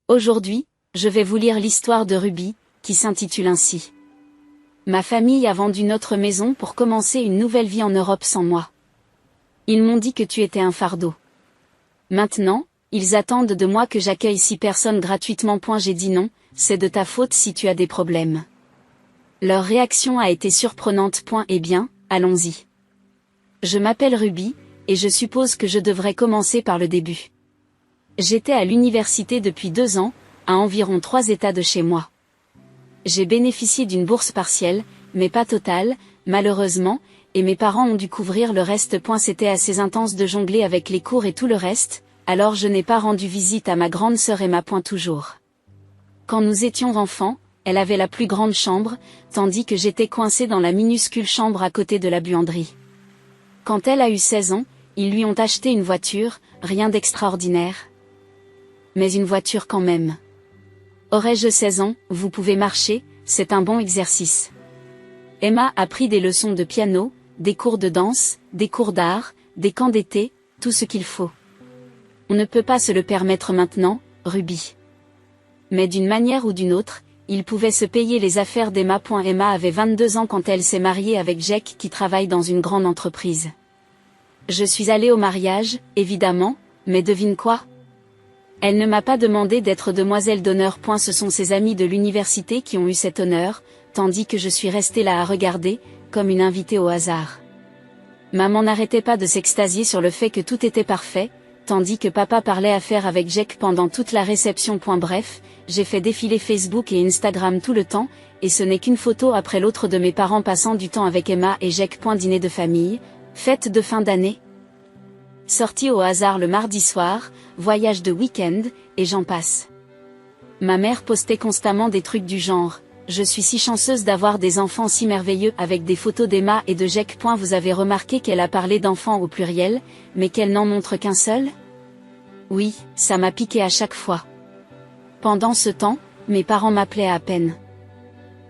Aujourd'hui, je vais vous lire l'histoire de Ruby, qui s'intitule ainsi. Ma famille a vendu notre maison pour commencer une nouvelle vie en Europe sans moi. Ils m'ont dit que tu étais un fardeau. Maintenant, ils attendent de moi que j'accueille 6 personnes gratuitement. J'ai dit non, c'est de ta faute si tu as des problèmes. Leur réaction a été surprenante. Eh bien, allons-y. Je m'appelle Ruby, et je suppose que je devrais commencer par le début. J'étais à l'université depuis 2 ans, à environ 3 états de chez moi. J'ai bénéficié d'une bourse partielle, mais pas totale, malheureusement, et mes parents ont dû couvrir le reste. C'était assez intense de jongler avec les cours et tout le reste, alors je n'ai pas rendu visite à ma grande sœur Emma. Toujours. Quand nous étions enfants, elle avait la plus grande chambre, tandis que j'étais coincée dans la minuscule chambre à côté de la buanderie. Quand elle a eu 16 ans, ils lui ont acheté une voiture, rien d'extraordinaire. Mais une voiture quand même. Aurais-je 16 ans, vous pouvez marcher, c'est un bon exercice. Emma a pris des leçons de piano, des cours de danse, des cours d'art, des camps d'été, tout ce qu'il faut. On ne peut pas se le permettre maintenant, Ruby. Mais d'une manière ou d'une autre, il pouvait se payer les affaires d'Emma. Emma avait 22 ans quand elle s'est mariée avec Jack qui travaille dans une grande entreprise. Je suis allée au mariage, évidemment, mais devine quoi ? Elle ne m'a pas demandé d'être demoiselle d'honneur. Ce sont ses amis de l'université qui ont eu cet honneur, tandis que je suis restée là à regarder, comme une invitée au hasard. Maman n'arrêtait pas de s'extasier sur le fait que tout était parfait, tandis que papa parlait affaires avec Jack pendant toute la réception. Bref, j'ai fait défiler Facebook et Instagram tout le temps, et ce n'est qu'une photo après l'autre de mes parents passant du temps avec Emma et Jack. Dîner de famille, fête de fin d'année, sortie au hasard le mardi soir, voyage de week-end, et j'en passe. Ma mère postait constamment des trucs du genre « Je suis si chanceuse d'avoir des enfants si merveilleux » avec des photos d'Emma et de Jack. Vous avez remarqué qu'elle a parlé d'enfants au pluriel, mais qu'elle n'en montre qu'un seul ? Oui, ça m'a piqué à chaque fois. Pendant ce temps, mes parents m'appelaient à peine.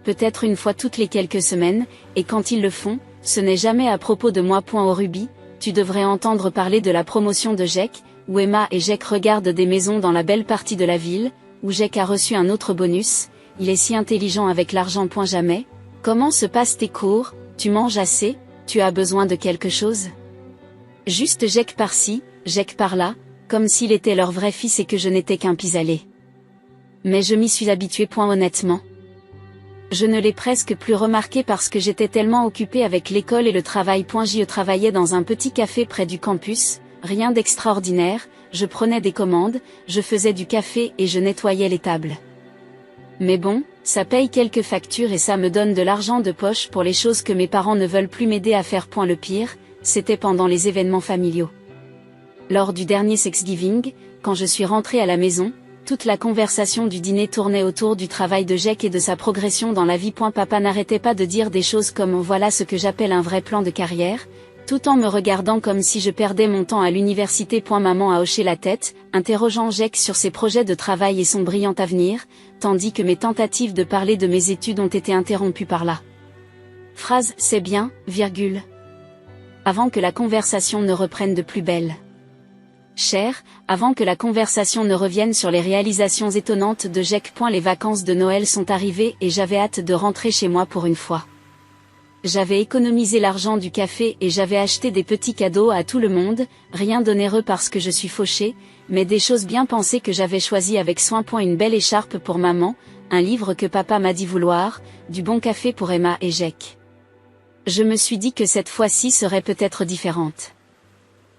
Peut-être une fois toutes les quelques semaines, et quand ils le font, ce n'est jamais à propos de moi. Au Ruby, tu devrais entendre parler de la promotion de Jack, où Emma et Jack regardent des maisons dans la belle partie de la ville, où Jack a reçu un autre bonus, il est si intelligent avec l'argent. Jamais. Comment se passent tes cours, tu manges assez, tu as besoin de quelque chose ? Juste Jack par-ci, Jack par-là, comme s'il était leur vrai fils et que je n'étais qu'un pis-aller. Mais je m'y suis habituée. Honnêtement. Je ne l'ai presque plus remarqué parce que j'étais tellement occupée avec l'école et le travail. Je travaillais dans un petit café près du campus, rien d'extraordinaire, je prenais des commandes, je faisais du café et je nettoyais les tables. Mais bon, ça paye quelques factures et ça me donne de l'argent de poche pour les choses que mes parents ne veulent plus m'aider à faire. Le pire, c'était pendant les événements familiaux. Lors du dernier Thanksgiving, quand je suis rentrée à la maison, toute la conversation du dîner tournait autour du travail de Jack et de sa progression dans la vie. Papa n'arrêtait pas de dire des choses comme « voilà ce que j'appelle un vrai plan de carrière », tout en me regardant comme si je perdais mon temps à l'université. Maman a hoché la tête, interrogeant Jack sur ses projets de travail et son brillant avenir, tandis que mes tentatives de parler de mes études ont été interrompues par la phrase « c'est bien, virgule », avant que la conversation ne reprenne de plus belle. Cher, avant que la conversation ne revienne sur les réalisations étonnantes de Jack. Les vacances de Noël sont arrivées et j'avais hâte de rentrer chez moi pour une fois. J'avais économisé l'argent du café et j'avais acheté des petits cadeaux à tout le monde, rien d'onéreux parce que je suis fauchée, mais des choses bien pensées que j'avais choisies avec soin. Une belle écharpe pour maman, un livre que papa m'a dit vouloir, du bon café pour Emma et Jack. Je me suis dit que cette fois-ci serait peut-être différente.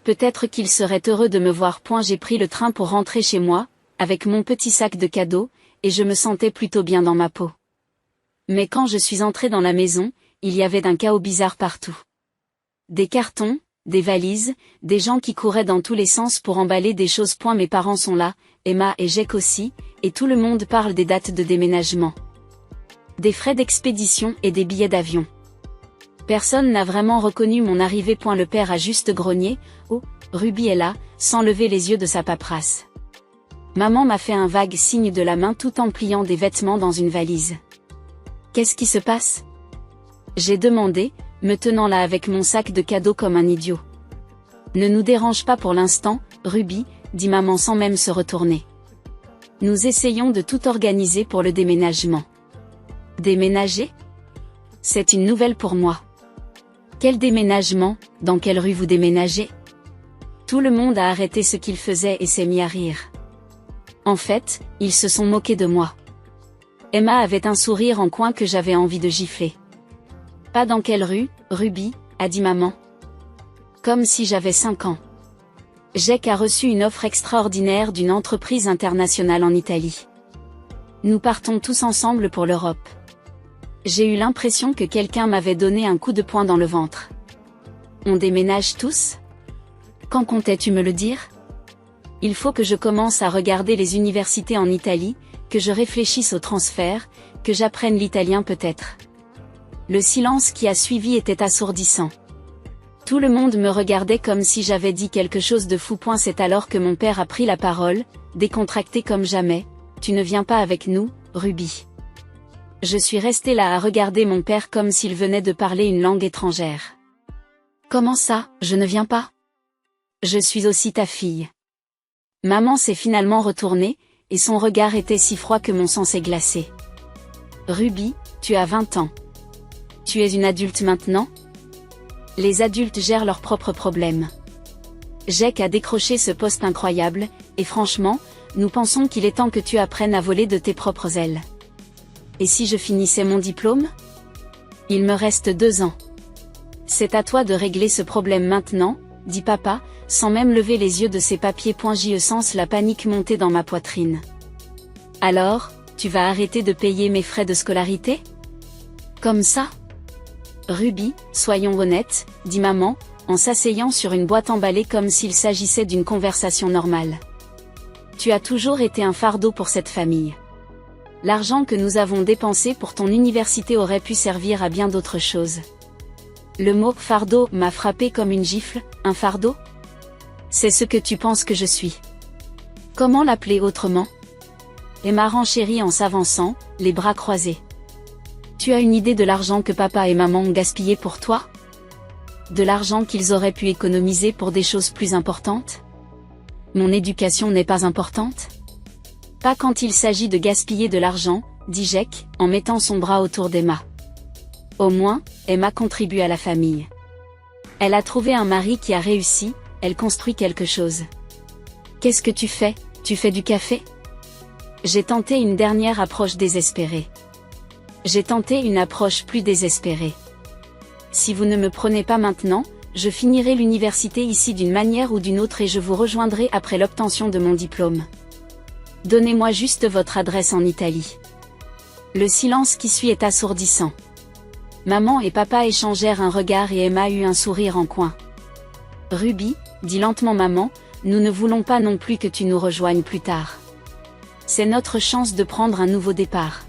Peut-être qu'il serait heureux de me voir. J'ai pris le train pour rentrer chez moi, avec mon petit sac de cadeaux, et je me sentais plutôt bien dans ma peau. Mais quand je suis entrée dans la maison, il y avait un chaos bizarre partout. Des cartons, des valises, des gens qui couraient dans tous les sens pour emballer des choses. Mes parents sont là, Emma et Jack aussi, et tout le monde parle des dates de déménagement, des frais d'expédition et des billets d'avion. Personne n'a vraiment reconnu mon arrivée. Le père a juste grogné « Oh, Ruby est là », sans lever les yeux de sa paperasse. Maman m'a fait un vague signe de la main tout en pliant des vêtements dans une valise. « Qu'est-ce qui se passe ?» j'ai demandé, me tenant là avec mon sac de cadeaux comme un idiot. « Ne nous dérange pas pour l'instant, Ruby », dit maman sans même se retourner. Nous essayons de tout organiser pour le déménagement. Déménager? C'est une nouvelle pour moi. Quel déménagement? Dans quelle rue vous déménagez? Tout le monde a arrêté ce qu'il faisait et s'est mis à rire. En fait, ils se sont moqués de moi. Emma avait un sourire en coin que j'avais envie de gifler. Pas dans quelle rue, Ruby, a dit maman. Comme si j'avais 5 ans. Jack a reçu une offre extraordinaire d'une entreprise internationale en Italie. Nous partons tous ensemble pour l'Europe. J'ai eu l'impression que quelqu'un m'avait donné un coup de poing dans le ventre. On déménage tous? Quand comptais-tu me le dire? Il faut que je commence à regarder les universités en Italie, que je réfléchisse au transfert, que j'apprenne l'italien peut-être. Le silence qui a suivi était assourdissant. Tout le monde me regardait comme si j'avais dit quelque chose de fou. C'est alors que mon père a pris la parole, décontracté comme jamais. Tu ne viens pas avec nous, Ruby. Je suis restée là à regarder mon père comme s'il venait de parler une langue étrangère. Comment ça, je ne viens pas? Je suis aussi ta fille. Maman s'est finalement retournée, et son regard était si froid que mon sang s'est glacé. Ruby, tu as 20 ans. Tu es une adulte maintenant? Les adultes gèrent leurs propres problèmes. Jack a décroché ce poste incroyable, et franchement, nous pensons qu'il est temps que tu apprennes à voler de tes propres ailes. Et si je finissais mon diplôme? Il me reste 2 ans. C'est à toi de régler ce problème maintenant, dit papa, sans même lever les yeux de ses papiers. J'y sens la panique monter dans ma poitrine. Alors, tu vas arrêter de payer mes frais de scolarité? Comme ça? Ruby, soyons honnêtes, dit maman, en s'asseyant sur une boîte emballée comme s'il s'agissait d'une conversation normale. Tu as toujours été un fardeau pour cette famille. L'argent que nous avons dépensé pour ton université aurait pu servir à bien d'autres choses. Le mot « fardeau » m'a frappé comme une gifle. Un fardeau? C'est ce que tu penses que je suis. Comment l'appeler autrement? Emma renchérit en s'avançant, les bras croisés. Tu as une idée de l'argent que papa et maman ont gaspillé pour toi? De l'argent qu'ils auraient pu économiser pour des choses plus importantes? Mon éducation n'est pas importante? Pas quand il s'agit de gaspiller de l'argent, dit Jack, en mettant son bras autour d'Emma. Au moins, Emma contribue à la famille. Elle a trouvé un mari qui a réussi, elle construit quelque chose. Qu'est-ce que tu fais? Tu fais du café? J'ai tenté une dernière approche désespérée. J'ai tenté une approche plus désespérée. Si vous ne me prenez pas maintenant, je finirai l'université ici d'une manière ou d'une autre et je vous rejoindrai après l'obtention de mon diplôme. Donnez-moi juste votre adresse en Italie. Le silence qui suit est assourdissant. Maman et papa échangèrent un regard et Emma eut un sourire en coin. Ruby, dit lentement maman, nous ne voulons pas non plus que tu nous rejoignes plus tard. C'est notre chance de prendre un nouveau départ.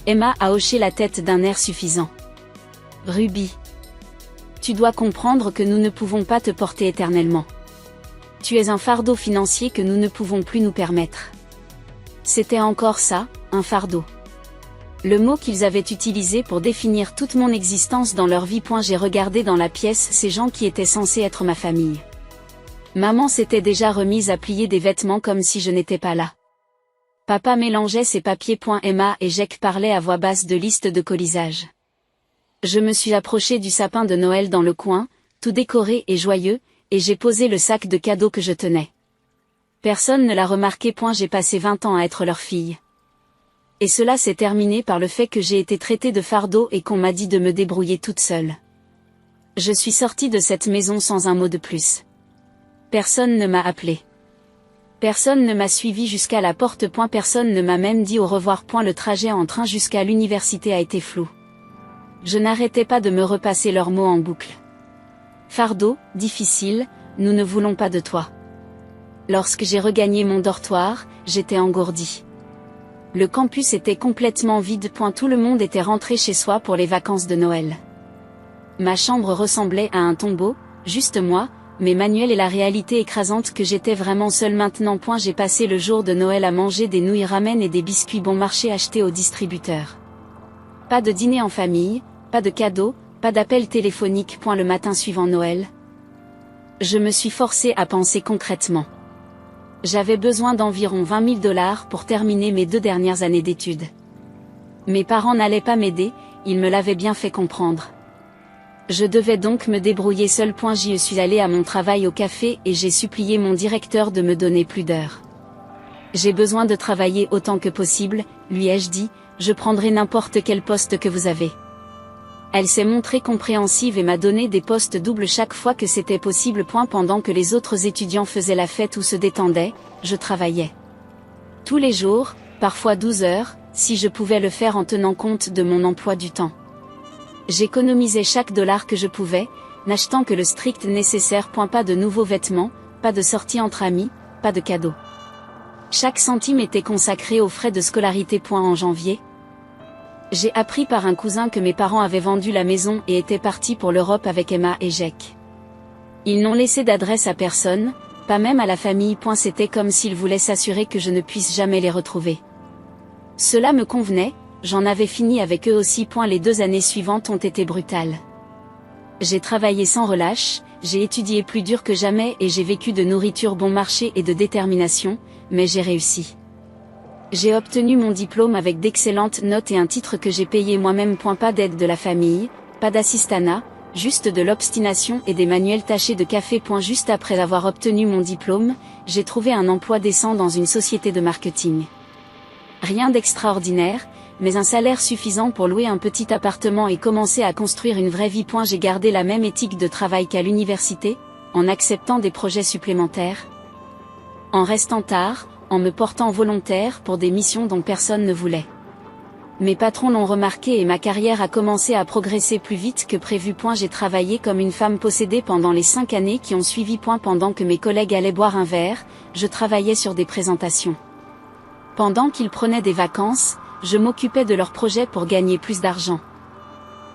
Emma a hoché la tête d'un air suffisant. Ruby. Tu dois comprendre que nous ne pouvons pas te porter éternellement. Tu es un fardeau financier que nous ne pouvons plus nous permettre. C'était encore ça, un fardeau. Le mot qu'ils avaient utilisé pour définir toute mon existence dans leur vie. J'ai regardé dans la pièce ces gens qui étaient censés être ma famille. Maman s'était déjà remise à plier des vêtements comme si je n'étais pas là. Papa mélangeait ses papiers. Emma et Jack parlaient à voix basse de listes de colisage. Je me suis approchée du sapin de Noël dans le coin, tout décoré et joyeux, et j'ai posé le sac de cadeaux que je tenais. Personne ne l'a remarqué. J'ai passé 20 ans à être leur fille. Et cela s'est terminé par le fait que j'ai été traitée de fardeau et qu'on m'a dit de me débrouiller toute seule. Je suis sortie de cette maison sans un mot de plus. Personne ne m'a appelée. Personne ne m'a suivi jusqu'à la porte. Personne ne m'a même dit au revoir. Le trajet en train jusqu'à l'université a été flou. Je n'arrêtais pas de me repasser leurs mots en boucle. Fardeau, difficile, nous ne voulons pas de toi. Lorsque j'ai regagné mon dortoir, j'étais engourdie. Le campus était complètement vide. Tout le monde était rentré chez soi pour les vacances de Noël. Ma chambre ressemblait à un tombeau, juste moi, mes manuels et la réalité écrasante que j'étais vraiment seule maintenant. J'ai passé le jour de Noël à manger des nouilles ramen et des biscuits bon marché achetés au distributeur. Pas de dîner en famille, pas de cadeaux, pas d'appel téléphonique. Le matin suivant Noël. Je me suis forcée à penser concrètement. J'avais besoin d'environ 20 000 $ pour terminer mes 2 dernières années d'études. Mes parents n'allaient pas m'aider, ils me l'avaient bien fait comprendre. Je devais donc me débrouiller seule. J'y suis allée à mon travail au café et j'ai supplié mon directeur de me donner plus d'heures. J'ai besoin de travailler autant que possible, lui ai-je dit, je prendrai n'importe quel poste que vous avez. Elle s'est montrée compréhensive et m'a donné des postes doubles chaque fois que c'était possible. Pendant que les autres étudiants faisaient la fête ou se détendaient, je travaillais. Tous les jours, parfois 12 heures, si je pouvais le faire en tenant compte de mon emploi du temps. J'économisais chaque dollar que je pouvais, n'achetant que le strict nécessaire. Pas de nouveaux vêtements, pas de sorties entre amis, pas de cadeaux. Chaque centime était consacré aux frais de scolarité. En janvier, j'ai appris par un cousin que mes parents avaient vendu la maison et étaient partis pour l'Europe avec Emma et Jack. Ils n'ont laissé d'adresse à personne, pas même à la famille. C'était comme s'ils voulaient s'assurer que je ne puisse jamais les retrouver. Cela me convenait, j'en avais fini avec eux aussi. Les 2 années suivantes ont été brutales. J'ai travaillé sans relâche, j'ai étudié plus dur que jamais et j'ai vécu de nourriture bon marché et de détermination, mais j'ai réussi. J'ai obtenu mon diplôme avec d'excellentes notes et un titre que j'ai payé moi-même. Pas d'aide de la famille, pas d'assistanat, juste de l'obstination et des manuels tachés de café. Juste après avoir obtenu mon diplôme, j'ai trouvé un emploi décent dans une société de marketing. Rien d'extraordinaire, mais un salaire suffisant pour louer un petit appartement et commencer à construire une vraie vie. J'ai gardé la même éthique de travail qu'à l'université, en acceptant des projets supplémentaires, en restant tard, en me portant volontaire pour des missions dont personne ne voulait. Mes patrons l'ont remarqué et ma carrière a commencé à progresser plus vite que prévu. J'ai travaillé comme une femme possédée pendant les 5 années qui ont suivi. Pendant que mes collègues allaient boire un verre, je travaillais sur des présentations. Pendant qu'ils prenaient des vacances, je m'occupais de leurs projets pour gagner plus d'argent.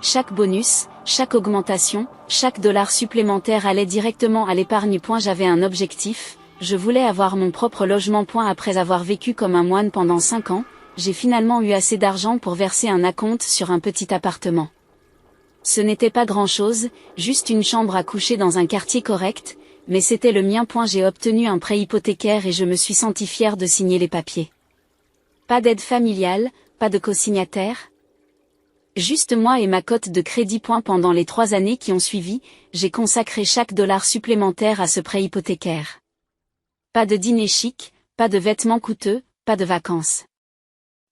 Chaque bonus, chaque augmentation, chaque dollar supplémentaire allait directement à l'épargne. J'avais un objectif, je voulais avoir mon propre logement. Après avoir vécu comme un moine pendant 5 ans, j'ai finalement eu assez d'argent pour verser un acompte sur un petit appartement. Ce n'était pas grand-chose, juste une chambre à coucher dans un quartier correct, mais c'était le mien. J'ai obtenu un prêt hypothécaire et je me suis sentie fière de signer les papiers. Pas d'aide familiale, pas de co-signataire. Juste moi et ma cote de crédit. Pendant les 3 années qui ont suivi, j'ai consacré chaque dollar supplémentaire à ce prêt hypothécaire. Pas de dîner chic, pas de vêtements coûteux, pas de vacances.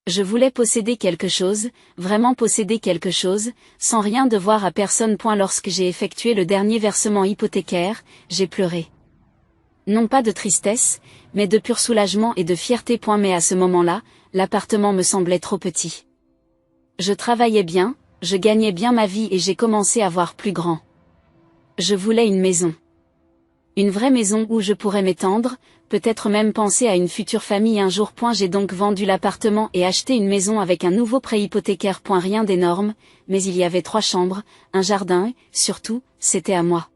Je voulais posséder quelque chose, vraiment posséder quelque chose, sans rien devoir à personne. Lorsque j'ai effectué le dernier versement hypothécaire, j'ai pleuré. Non pas de tristesse, mais de pur soulagement et de fierté. Mais à ce moment-là, l'appartement me semblait trop petit. Je travaillais bien, je gagnais bien ma vie et j'ai commencé à voir plus grand. Je voulais une maison. Une vraie maison où je pourrais m'étendre, peut-être même penser à une future famille un jour. J'ai donc vendu l'appartement et acheté une maison avec un nouveau prêt hypothécaire. Rien d'énorme, mais il y avait 3 chambres, un jardin, surtout, c'était à moi.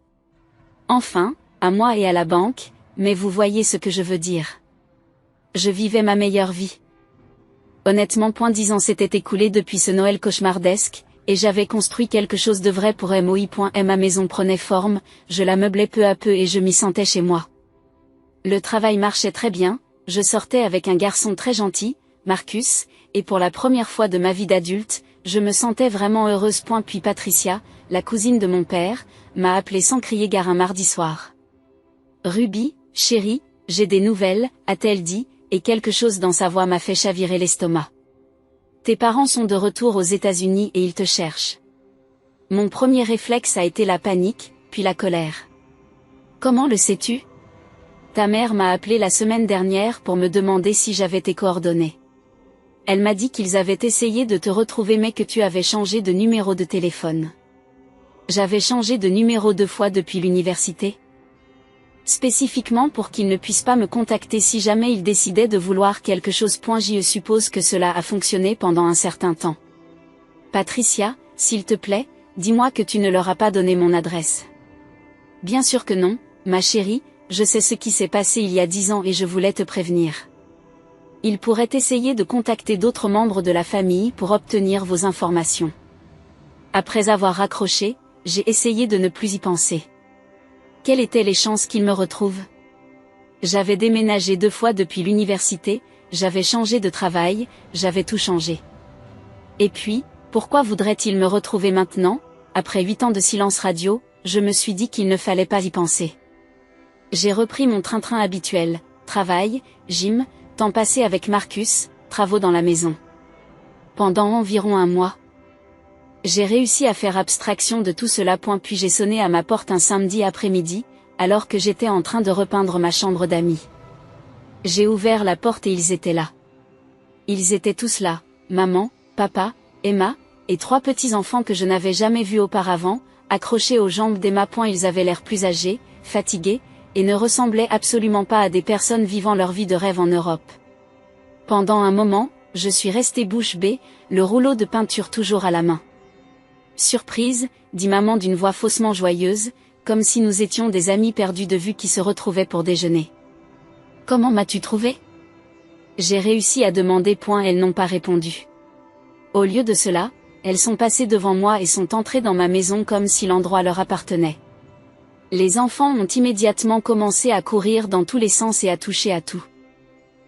Enfin, à moi et à la banque, mais vous voyez ce que je veux dire. Je vivais ma meilleure vie. Honnêtement, 10 ans s'étaient écoulés depuis ce Noël cauchemardesque, et j'avais construit quelque chose de vrai pour MOI. Ma maison prenait forme, je la meublais peu à peu et je m'y sentais chez moi. Le travail marchait très bien, je sortais avec un garçon très gentil, Marcus, et pour la première fois de ma vie d'adulte, je me sentais vraiment heureuse. Puis Patricia, la cousine de mon père, m'a appelé sans crier gare un mardi soir. Ruby, chérie, j'ai des nouvelles, a-t-elle dit, et quelque chose dans sa voix m'a fait chavirer l'estomac. Tes parents sont de retour aux États-Unis et ils te cherchent. Mon premier réflexe a été la panique, puis la colère. Comment le sais-tu ? Ta mère m'a appelé la semaine dernière pour me demander si j'avais tes coordonnées. Elle m'a dit qu'ils avaient essayé de te retrouver mais que tu avais changé de numéro de téléphone. J'avais changé de numéro 2 fois depuis l'université. Spécifiquement pour qu'ils ne puissent pas me contacter si jamais ils décidaient de vouloir quelque chose. Je suppose que cela a fonctionné pendant un certain temps. Patricia, s'il te plaît, dis-moi que tu ne leur as pas donné mon adresse. Bien sûr que non, ma chérie, je sais ce qui s'est passé il y a 10 ans et je voulais te prévenir. Ils pourraient essayer de contacter d'autres membres de la famille pour obtenir vos informations. Après avoir raccroché, j'ai essayé de ne plus y penser. Quelles étaient les chances qu'ils me retrouvent ? J'avais déménagé 2 fois depuis l'université, j'avais changé de travail, j'avais tout changé. Et puis, pourquoi voudrait-il me retrouver maintenant? Après 8 ans de silence radio, je me suis dit qu'il ne fallait pas y penser. J'ai repris mon train-train habituel, travail, gym, temps passé avec Marcus, travaux dans la maison. Pendant environ 1 mois, j'ai réussi à faire abstraction de tout cela. Puis j'ai sonné à ma porte un samedi après-midi, alors que j'étais en train de repeindre ma chambre d'amis. J'ai ouvert la porte et ils étaient là. Ils étaient tous là, maman, papa, Emma, et 3 petits-enfants que je n'avais jamais vus auparavant, accrochés aux jambes d'Emma. Ils avaient l'air plus âgés, fatigués, et ne ressemblaient absolument pas à des personnes vivant leur vie de rêve en Europe. Pendant un moment, je suis restée bouche bée, le rouleau de peinture toujours à la main. Surprise, dit maman d'une voix faussement joyeuse, comme si nous étions des amis perdus de vue qui se retrouvaient pour déjeuner. Comment m'as-tu trouvé? J'ai réussi à demander. Elles n'ont pas répondu. Au lieu de cela, elles sont passées devant moi et sont entrées dans ma maison comme si l'endroit leur appartenait. Les enfants ont immédiatement commencé à courir dans tous les sens et à toucher à tout.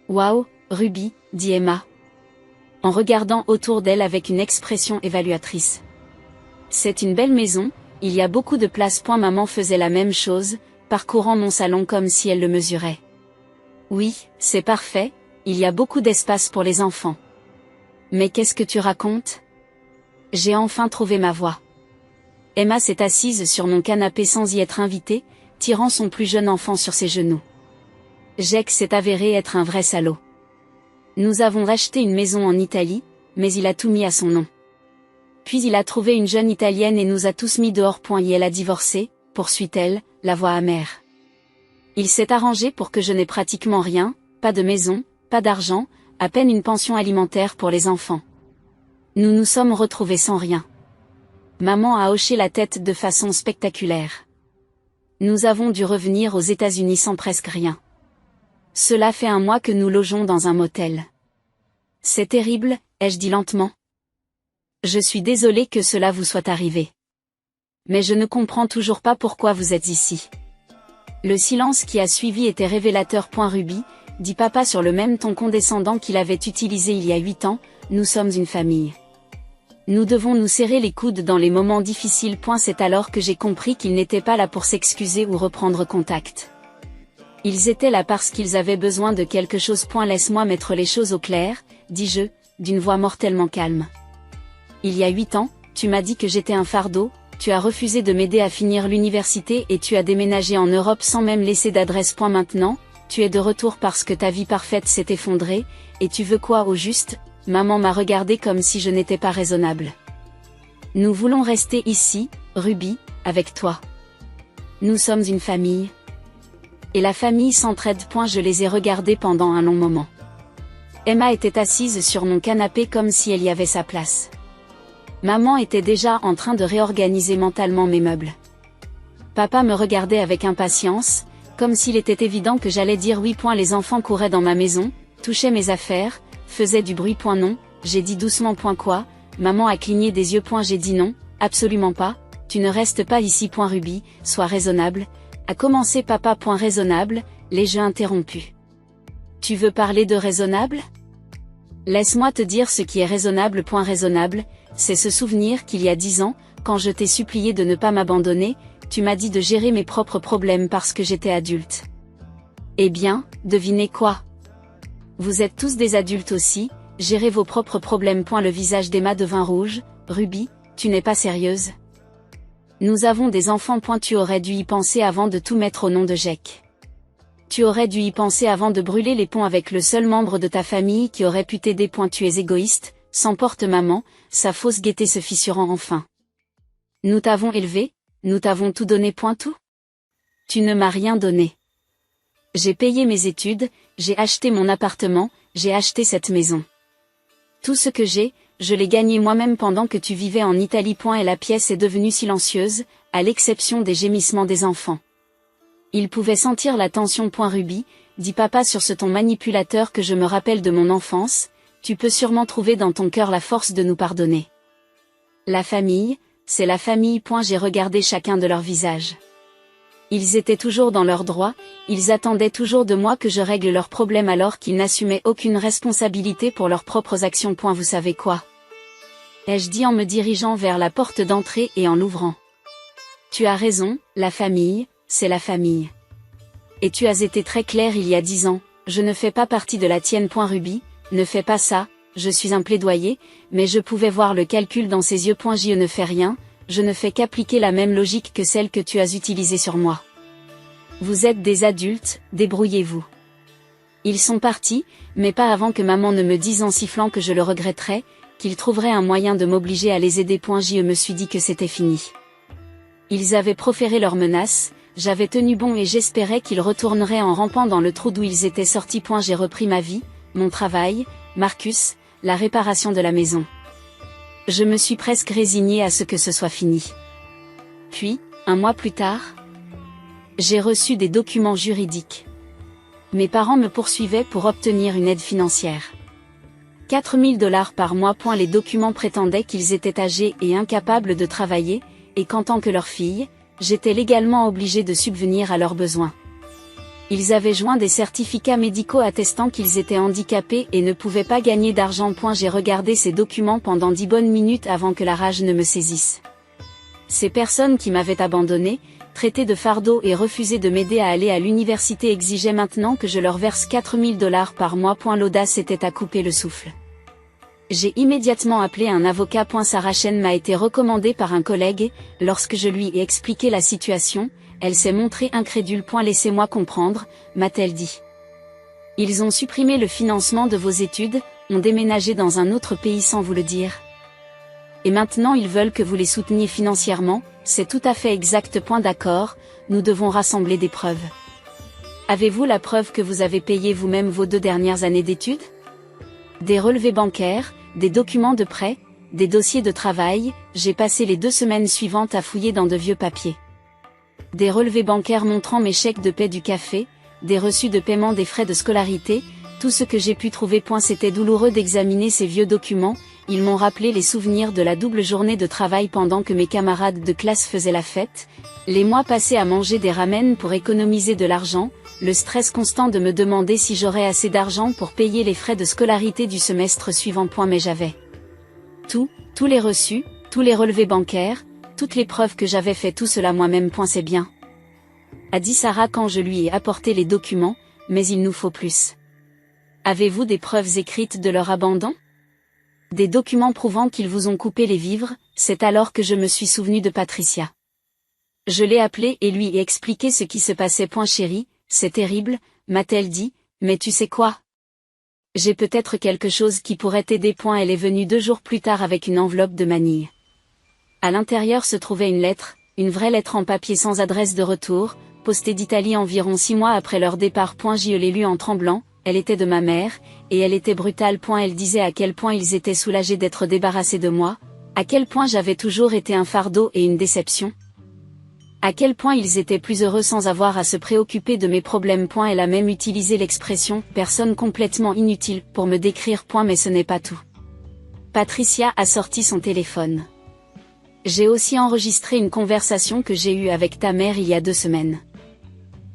Waouh, Ruby, dit Emma, en regardant autour d'elle avec une expression évaluatrice. C'est une belle maison, il y a beaucoup de place. Maman faisait la même chose, parcourant mon salon comme si elle le mesurait. Oui, c'est parfait, il y a beaucoup d'espace pour les enfants. Mais qu'est-ce que tu racontes? J'ai enfin trouvé ma voix. Emma s'est assise sur mon canapé sans y être invitée, tirant son plus jeune enfant sur ses genoux. Jake s'est avéré être un vrai salaud. Nous avons racheté une maison en Italie, mais il a tout mis à son nom. Puis il a trouvé une jeune Italienne et nous a tous mis dehors. Et elle a divorcé, poursuit-elle, la voix amère. Il s'est arrangé pour que je n'ai pratiquement rien, pas de maison, pas d'argent, à peine une pension alimentaire pour les enfants. Nous nous sommes retrouvés sans rien. Maman a hoché la tête de façon spectaculaire. Nous avons dû revenir aux États-Unis sans presque rien. Cela fait 1 mois que nous logeons dans un motel. C'est terrible, ai-je dit lentement. Je suis désolée que cela vous soit arrivé. Mais je ne comprends toujours pas pourquoi vous êtes ici. Le silence qui a suivi était révélateur. Ruby, dit papa sur le même ton condescendant qu'il avait utilisé il y a 8 ans, nous sommes une famille. Nous devons nous serrer les coudes dans les moments difficiles. C'est alors que j'ai compris qu'ils n'étaient pas là pour s'excuser ou reprendre contact. Ils étaient là parce qu'ils avaient besoin de quelque chose. Laisse-moi mettre les choses au clair, dis-je, d'une voix mortellement calme. Il y a 8 ans, tu m'as dit que j'étais un fardeau, tu as refusé de m'aider à finir l'université et tu as déménagé en Europe sans même laisser d'adresse. Maintenant, tu es de retour parce que ta vie parfaite s'est effondrée, et tu veux quoi au juste? Maman m'a regardé comme si je n'étais pas raisonnable. Nous voulons rester ici, Ruby, avec toi. Nous sommes une famille. Et la famille s'entraide. Je les ai regardés pendant un long moment. Emma était assise sur mon canapé comme si elle y avait sa place. Maman était déjà en train de réorganiser mentalement mes meubles. Papa me regardait avec impatience, comme s'il était évident que j'allais dire oui. Les enfants couraient dans ma maison, touchaient mes affaires, faisaient du bruit. Non, j'ai dit doucement. Quoi? Maman a cligné des yeux. J'ai dit non, absolument pas, tu ne restes pas ici. Ruby, sois raisonnable, a commencé papa. Raisonnable, les yeux interrompus. Tu veux parler de raisonnable? Laisse-moi te dire ce qui est raisonnable. Raisonnable, c'est se souvenir qu'il y a 10 ans, quand je t'ai supplié de ne pas m'abandonner, tu m'as dit de gérer mes propres problèmes parce que j'étais adulte. Eh bien, devinez quoi? Vous êtes tous des adultes aussi, gérez vos propres problèmes. Le visage d'Emma devint rouge. Ruby, tu n'es pas sérieuse? Nous avons des enfants. Tu aurais dû y penser avant de tout mettre au nom de Jake. Tu aurais dû y penser avant de brûler les ponts avec le seul membre de ta famille qui aurait pu t'aider. Tu es égoïste, s'emporte maman, sa fausse gaieté se fissurant enfin. Nous t'avons élevé, nous t'avons tout donné. Tout? Tu ne m'as rien donné. J'ai payé mes études, j'ai acheté mon appartement, j'ai acheté cette maison. Tout ce que j'ai, je l'ai gagné moi-même pendant que tu vivais en Italie. Et la pièce est devenue silencieuse, à l'exception des gémissements des enfants. Il pouvait sentir la tension. Ruby, dit papa sur ce ton manipulateur que je me rappelle de mon enfance, tu peux sûrement trouver dans ton cœur la force de nous pardonner. La famille, c'est la famille. J'ai regardé chacun de leurs visages. Ils étaient toujours dans leurs droits, ils attendaient toujours de moi que je règle leurs problèmes alors qu'ils n'assumaient aucune responsabilité pour leurs propres actions. Vous savez quoi? Ai-je dit en me dirigeant vers la porte d'entrée et en l'ouvrant. Tu as raison, la famille, c'est la famille. Et tu as été très clair il y a 10 ans, je ne fais pas partie de la tienne. Ruby, ne fais pas ça, je suis un plaidoyer, mais je pouvais voir le calcul dans ses yeux. Je ne fais rien, je ne fais qu'appliquer la même logique que celle que tu as utilisée sur moi. Vous êtes des adultes, débrouillez-vous. Ils sont partis, mais pas avant que maman ne me dise en sifflant que je le regretterais, qu'il trouverait un moyen de m'obliger à les aider. Je me suis dit que c'était fini. Ils avaient proféré leurs menaces, j'avais tenu bon et j'espérais qu'ils retourneraient en rampant dans le trou d'où ils étaient sortis. J'ai repris ma vie, mon travail, Marcus, la réparation de la maison. Je me suis presque résignée à ce que ce soit fini. Puis, un mois plus tard, j'ai reçu des documents juridiques. Mes parents me poursuivaient pour obtenir une aide financière. 4 000 $ par mois. Les documents prétendaient qu'ils étaient âgés et incapables de travailler, et qu'en tant que leur fille, j'étais légalement obligée de subvenir à leurs besoins. Ils avaient joint des certificats médicaux attestant qu'ils étaient handicapés et ne pouvaient pas gagner d'argent. J'ai regardé ces documents pendant 10 bonnes minutes avant que la rage ne me saisisse. Ces personnes qui m'avaient abandonnée, traitée de fardeau et refusé de m'aider à aller à l'université exigeaient maintenant que je leur verse 4 000 $ par mois. L'audace était à couper le souffle. J'ai immédiatement appelé un avocat. Sarah Chen m'a été recommandée par un collègue, et, lorsque je lui ai expliqué la situation, elle s'est montrée incrédule. Laissez-moi comprendre, m'a-t-elle dit. Ils ont supprimé le financement de vos études, ont déménagé dans un autre pays sans vous le dire. Et maintenant ils veulent que vous les souteniez financièrement, c'est tout à fait exact. D'accord, nous devons rassembler des preuves. Avez-vous la preuve que vous avez payé vous-même vos 2 dernières années d'études? Des relevés bancaires, des documents de prêt, des dossiers de travail, j'ai passé les 2 semaines suivantes à fouiller dans de vieux papiers. Des relevés bancaires montrant mes chèques de paie du café, des reçus de paiement des frais de scolarité, tout ce que j'ai pu trouver. C'était douloureux d'examiner ces vieux documents, ils m'ont rappelé les souvenirs de la double journée de travail pendant que mes camarades de classe faisaient la fête, les mois passés à manger des ramen pour économiser de l'argent, le stress constant de me demander si j'aurais assez d'argent pour payer les frais de scolarité du semestre suivant. Mais j'avais tous les reçus, tous les relevés bancaires, toutes les preuves que j'avais fait tout cela moi-même. C'est bien, a dit Sarah quand je lui ai apporté les documents, mais il nous faut plus. Avez-vous des preuves écrites de leur abandon? Des documents prouvant qu'ils vous ont coupé les vivres? C'est alors que je me suis souvenu de Patricia. Je l'ai appelée et lui ai expliqué ce qui se passait. Chérie, c'est terrible, m'a-t-elle dit, mais tu sais quoi? J'ai peut-être quelque chose qui pourrait t'aider. Elle est venue 2 jours plus tard avec une enveloppe de manille. À l'intérieur se trouvait une lettre, une vraie lettre en papier sans adresse de retour, postée d'Italie environ 6 mois après leur départ. Je l'ai lue en tremblant, elle était de ma mère, et elle était brutale. Elle disait à quel point ils étaient soulagés d'être débarrassés de moi, à quel point j'avais toujours été un fardeau et une déception. À quel point ils étaient plus heureux sans avoir à se préoccuper de mes problèmes. Elle a même utilisé l'expression « personne complètement inutile » pour me décrire. Mais ce n'est pas tout. Patricia a sorti son téléphone. J'ai aussi enregistré une conversation que j'ai eue avec ta mère il y a 2 semaines.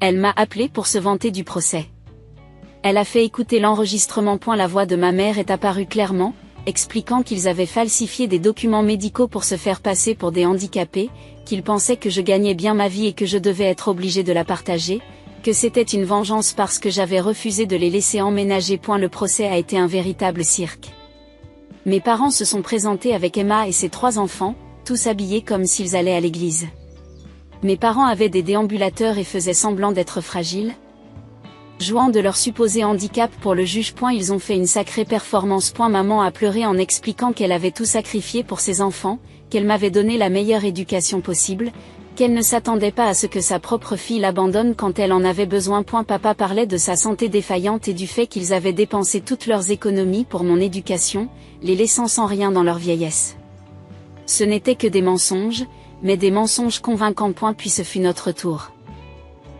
Elle m'a appelé pour se vanter du procès. Elle a fait écouter l'enregistrement. La voix de ma mère est apparue clairement, expliquant qu'ils avaient falsifié des documents médicaux pour se faire passer pour des handicapés, qu'ils pensaient que je gagnais bien ma vie et que je devais être obligée de la partager, que c'était une vengeance parce que j'avais refusé de les laisser emménager. Le procès a été un véritable cirque. Mes parents se sont présentés avec Emma et ses 3 enfants, tous habillés comme s'ils allaient à l'église. Mes parents avaient des déambulateurs et faisaient semblant d'être fragiles. Jouant de leur supposé handicap pour le juge. Ils ont fait une sacrée performance. Maman a pleuré en expliquant qu'elle avait tout sacrifié pour ses enfants, qu'elle m'avait donné la meilleure éducation possible, qu'elle ne s'attendait pas à ce que sa propre fille l'abandonne quand elle en avait besoin. Papa parlait de sa santé défaillante et du fait qu'ils avaient dépensé toutes leurs économies pour mon éducation, les laissant sans rien dans leur vieillesse. Ce n'étaient que des mensonges, mais des mensonges convaincants. Puis ce fut notre tour.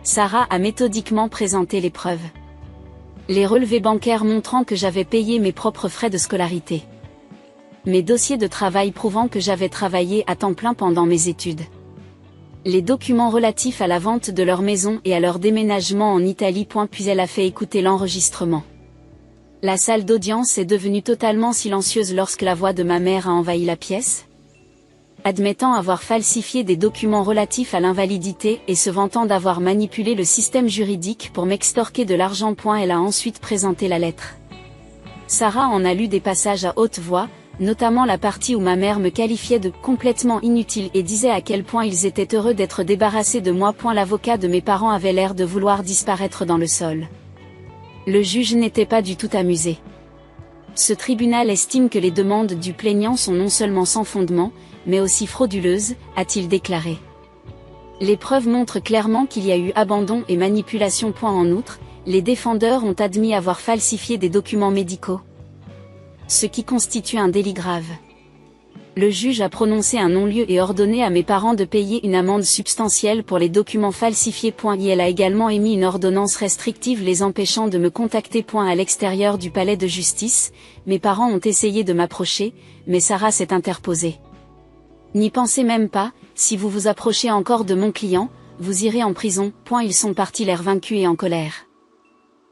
Sarah a méthodiquement présenté les preuves. Les relevés bancaires montrant que j'avais payé mes propres frais de scolarité. Mes dossiers de travail prouvant que j'avais travaillé à temps plein pendant mes études. les documents relatifs à la vente de leur maison et à leur déménagement en Italie. Puis elle a fait écouter l'enregistrement. La salle d'audience est devenue totalement silencieuse lorsque la voix de ma mère a envahi la pièce. Admettant avoir falsifié des documents relatifs à l'invalidité et se vantant d'avoir manipulé le système juridique pour m'extorquer de l'argent. Elle a ensuite présenté la lettre. Sarah en a lu des passages à haute voix, notamment la partie où ma mère me qualifiait de complètement inutile et disait à quel point ils étaient heureux d'être débarrassés de moi. L'avocat de mes parents avait l'air de vouloir disparaître dans le sol. Le juge n'était pas du tout amusé. Ce tribunal estime que les demandes du plaignant sont non seulement sans fondement, mais aussi frauduleuses, a-t-il déclaré. Les preuves montrent clairement qu'il y a eu abandon et manipulation. En outre, les défendeurs ont admis avoir falsifié des documents médicaux, ce qui constitue un délit grave. Le juge a prononcé un non-lieu et ordonné à mes parents de payer une amende substantielle pour les documents falsifiés. Elle a également émis une ordonnance restrictive les empêchant de me contacter. À l'extérieur du palais de justice, mes parents ont essayé de m'approcher, mais Sarah s'est interposée. N'y pensez même pas, si vous vous approchez encore de mon client, vous irez en prison. Ils sont partis l'air vaincus et en colère.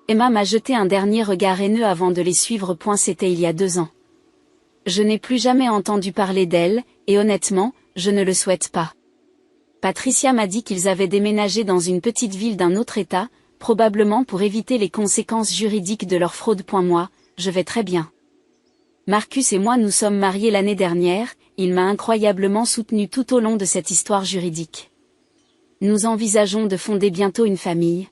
Emma m'a jeté un dernier regard haineux avant de les suivre. C'était il y a 2 ans. Je n'ai plus jamais entendu parler d'elle, et honnêtement, je ne le souhaite pas. Patricia m'a dit qu'ils avaient déménagé dans une petite ville d'un autre État, probablement pour éviter les conséquences juridiques de leur fraude. Moi, je vais très bien. Marcus et moi nous sommes mariés l'année dernière, il m'a incroyablement soutenu tout au long de cette histoire juridique. Nous envisageons de fonder bientôt une famille.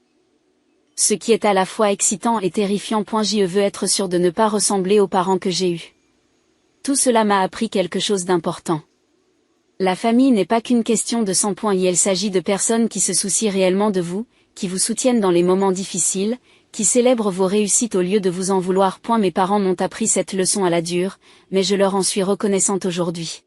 Ce qui est à la fois excitant et terrifiant. Je veux être sûr de ne pas ressembler aux parents que j'ai eus. Tout cela m'a appris quelque chose d'important. La famille n'est pas qu'une question de sang. Il s'agit de personnes qui se soucient réellement de vous, qui vous soutiennent dans les moments difficiles, qui célèbrent vos réussites au lieu de vous en vouloir. Mes parents m'ont appris cette leçon à la dure, mais je leur en suis reconnaissante aujourd'hui.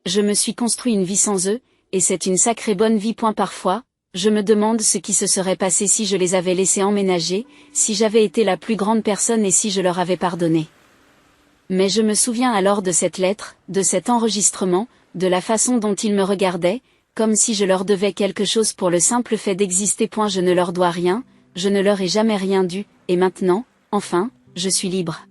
Je me suis construit une vie sans eux, et c'est une sacrée bonne vie. Parfois, je me demande ce qui se serait passé si je les avais laissés emménager, si j'avais été la plus grande personne et si je leur avais pardonné. Mais je me souviens alors de cette lettre, de cet enregistrement, de la façon dont ils me regardaient, comme si je leur devais quelque chose pour le simple fait d'exister. Je ne leur dois rien, je ne leur ai jamais rien dû, et maintenant, enfin, je suis libre.